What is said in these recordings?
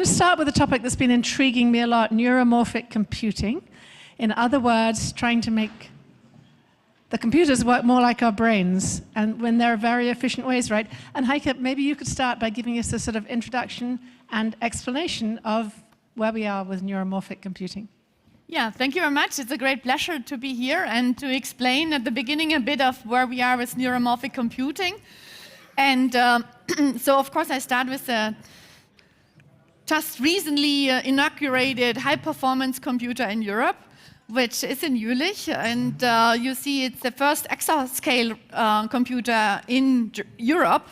Let's start with a topic that's been intriguing me a lot, neuromorphic computing. In other words, trying to make the computers work more like our brains, and when there are very efficient ways, right? And Heike, maybe you could start by giving us a sort of introduction and explanation of where we are with neuromorphic computing. Yeah, thank you very much. It's a great pleasure to be here and to explain at the beginning a bit of where we are with neuromorphic computing. And so, of course, I start with the just recently inaugurated high-performance computer in Europe, which is in Jülich. And you see it's the first exascale computer in Europe.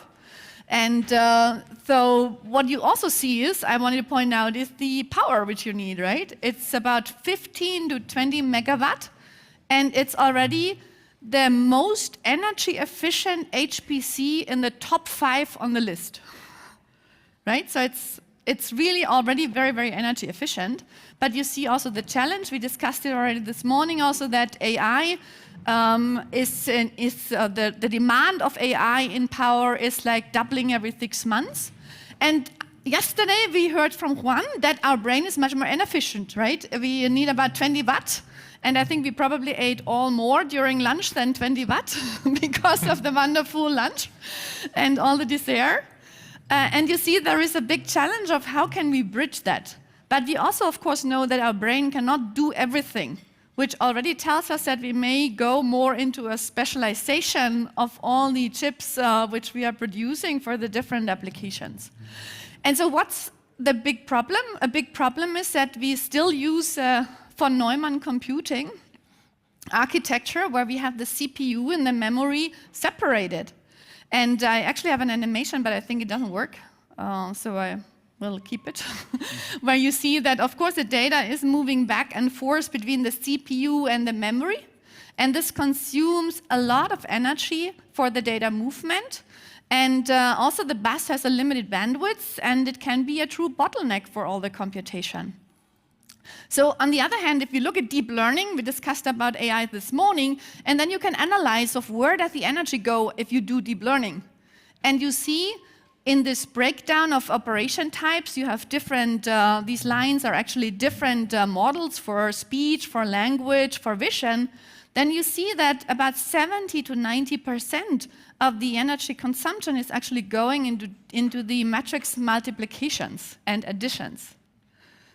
And so what you also see is, I wanted to point out, is the power which you need, right? It's about 15 to 20 megawatt, and it's already the most energy efficient HPC in the top 5 on the list, right? So it's really already very, very energy efficient. But you see also the challenge, we discussed it already this morning also, that AI the demand of AI in power is like doubling every 6 months. And yesterday we heard from Juan that our brain is much more inefficient, right? We need about 20 watt. And I think we probably ate all more during lunch than 20 watt because of the wonderful lunch and all the dessert. And you see there is a big challenge of how can we bridge that. But we also, of course, know that our brain cannot do everything, which already tells us that we may go more into a specialization of all the chips which we are producing for the different applications. And so what's the big problem? A big problem is that we still use von Neumann computing architecture where we have the CPU and the memory separated. And I actually have an animation, but I think it doesn't work, so I will keep it. Where you see that, of course, the data is moving back and forth between the CPU and the memory, and this consumes a lot of energy for the data movement. And also the bus has a limited bandwidth, and it can be a true bottleneck for all the computation. So on the other hand, if you look at deep learning, we discussed about AI this morning, and then you can analyze of where does the energy go if you do deep learning. And you see in this breakdown of operation types, you have different, these lines are actually different models for speech, for language, for vision. Then you see that about 70 to 90% of the energy consumption is actually going into the matrix multiplications and additions.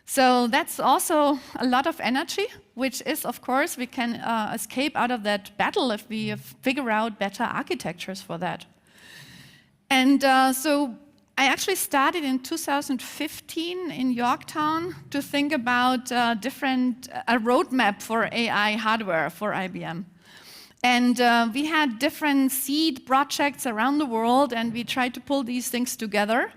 So that's also a lot of energy, which is, of course, we can escape out of that battle if we figure out better architectures for that. And so I actually started in 2015 in Yorktown to think about a roadmap for AI hardware for IBM. And we had different seed projects around the world, and we tried to pull these things together.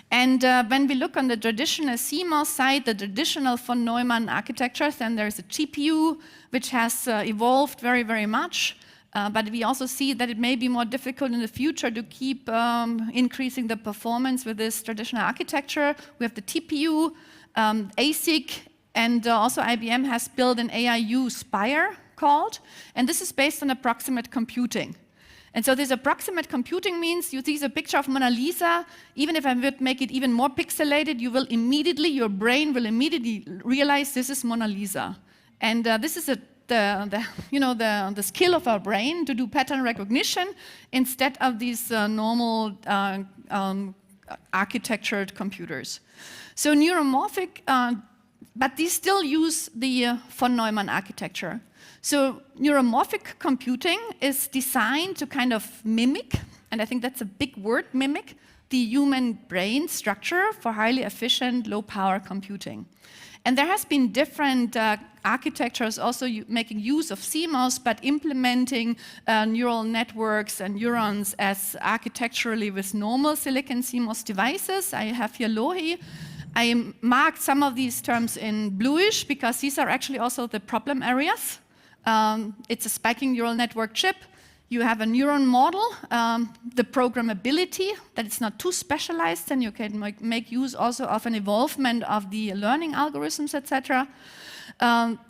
And when we look on the traditional CMOS side, the traditional von Neumann architectures, then there's a GPU, which has evolved very, very much. But we also see that it may be more difficult in the future to keep increasing the performance with this traditional architecture. We have the TPU, ASIC, and also IBM has built an AIU Spire called. And this is based on approximate computing. And so this approximate computing means you see a picture of Mona Lisa, even if I would make it even more pixelated, your brain will immediately realize this is Mona Lisa. And this is the skill of our brain to do pattern recognition instead of these normal architectured computers. So neuromorphic, but these still use the von Neumann architecture. So neuromorphic computing is designed to kind of mimic, and I think that's a big word, mimic, the human brain structure for highly efficient, low-power computing. And there has been different architectures also making use of CMOS, but implementing neural networks and neurons as architecturally with normal silicon CMOS devices. I have here Lohi. I marked some of these terms in bluish because these are actually also the problem areas. It's a spiking neural network chip. You have a neuron model, the programmability, that it's not too specialized, and you can make use also of an evolvement of the learning algorithms, etc.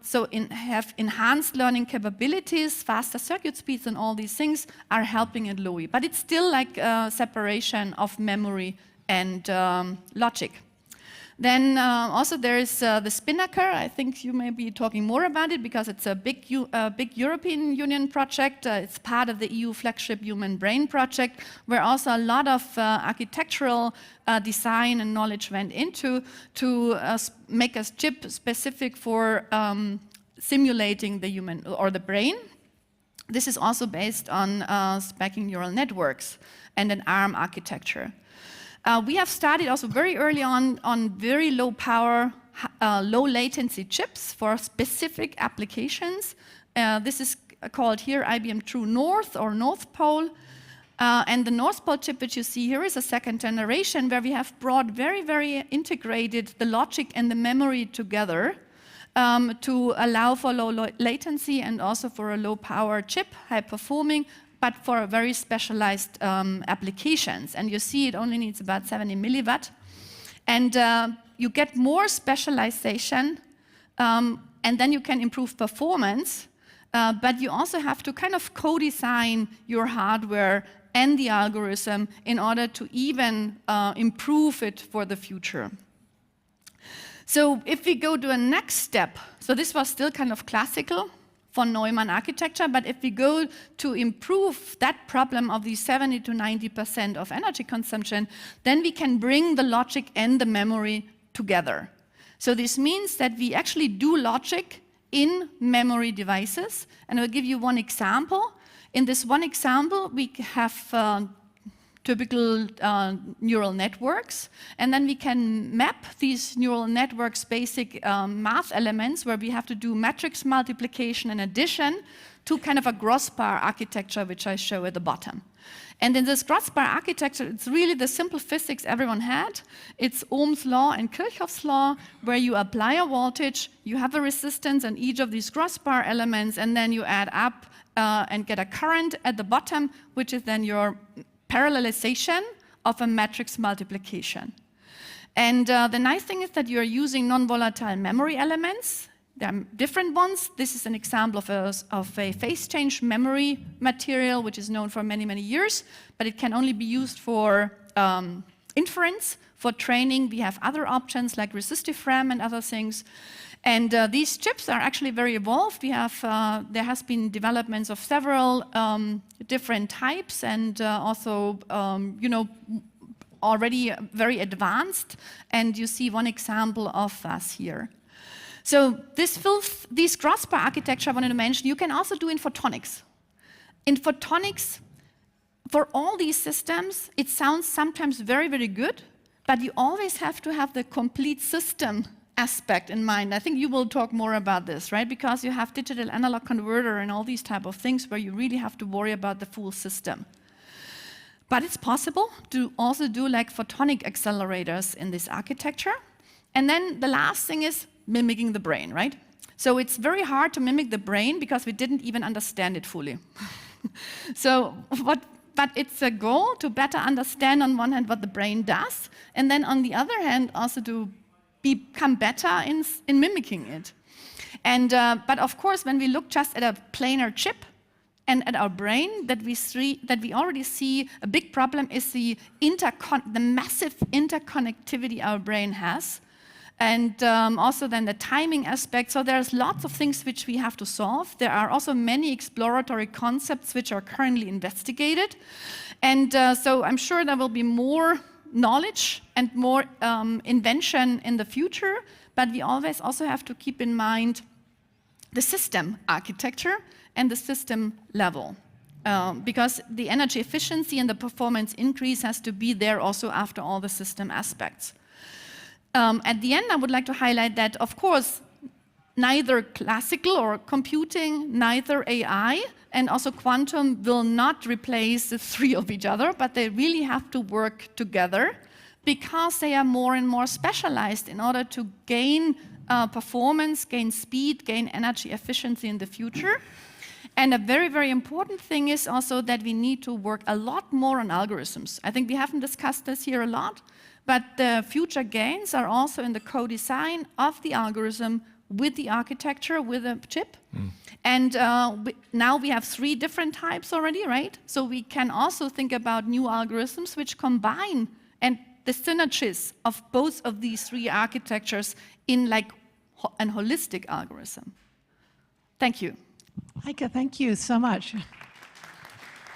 So have enhanced learning capabilities, faster circuit speeds, and all these things are helping in LOE. But it's still like a separation of memory and logic. Then also there is the Spinnaker. I think you may be talking more about it because it's a big European Union project. It's part of the EU flagship Human Brain project, where also a lot of architectural design and knowledge went into to make a chip specific for simulating the human or the brain. This is also based on specking neural networks and an ARM architecture. We have started also very early on very low power, low latency chips for specific applications. This is called here IBM True North or North Pole. And the North Pole chip which you see here is a second generation where we have brought very integrated the logic and the memory together to allow for low latency and also for a low power chip, high performing, but for a very specialized applications. And you see it only needs about 70 milliwatt. And you get more specialization, and then you can improve performance, but you also have to kind of co-design your hardware and the algorithm in order to even improve it for the future. So if we go to a next step, so this was still kind of classical for Neumann architecture, but if we go to improve that problem of the 70 to 90% of energy consumption, then we can bring the logic and the memory together. So this means that we actually do logic in memory devices, and I'll give you one example. In this one example, we have typical neural networks, and then we can map these neural networks basic math elements where we have to do matrix multiplication and addition to kind of a crossbar architecture, which I show at the bottom. And in this crossbar architecture, it's really the simple physics everyone had. It's Ohm's law and Kirchhoff's law, where you apply a voltage, you have a resistance on each of these crossbar elements, and then you add up and get a current at the bottom, which is then your parallelization of a matrix multiplication. And the nice thing is that you're using non-volatile memory elements. There are different ones. This is an example of a phase change memory material, which is known for many years, but it can only be used for inference. For training, we have other options like resistive RAM and other things. And these chips are actually very evolved. We have, there has been developments of several different types and also, you know, already very advanced. And you see one example of us here. So this crossbar architecture I wanted to mention, you can also do in photonics. In photonics, for all these systems, it sounds sometimes very good, but you always have to have the complete system aspect in mind. I think you will talk more about this, right? Because you have digital analog converter and all these type of things where you really have to worry about the full system. But it's possible to also do like photonic accelerators in this architecture. And then the last thing is mimicking the brain, right? So it's very hard to mimic the brain because we didn't even understand it fully. But it's a goal to better understand on one hand what the brain does, and then on the other hand also to become better in mimicking it. And but of course, when we look just at a planar chip and at our brain, that we already see a big problem is the massive interconnectivity our brain has, and also then the timing aspect. So there's lots of things which we have to solve. There are also many exploratory concepts which are currently investigated, and so I'm sure there will be more knowledge and more invention in the future, but we always also have to keep in mind the system architecture and the system level, because the energy efficiency and the performance increase has to be there also after all the system aspects. At the end, I would like to highlight that, of course, neither classical or computing, neither AI, and also quantum will not replace the three of each other, but they really have to work together because they are more and more specialized in order to gain performance, gain speed, gain energy efficiency in the future. And a very important thing is also that we need to work a lot more on algorithms. I think we haven't discussed this here a lot, but the future gains are also in the co-design of the algorithm with the architecture, with a chip. And now we have 3 different types already, right? So we can also think about new algorithms which combine and the synergies of both of these three architectures in like an holistic algorithm. Thank you. Heike, thank you so much.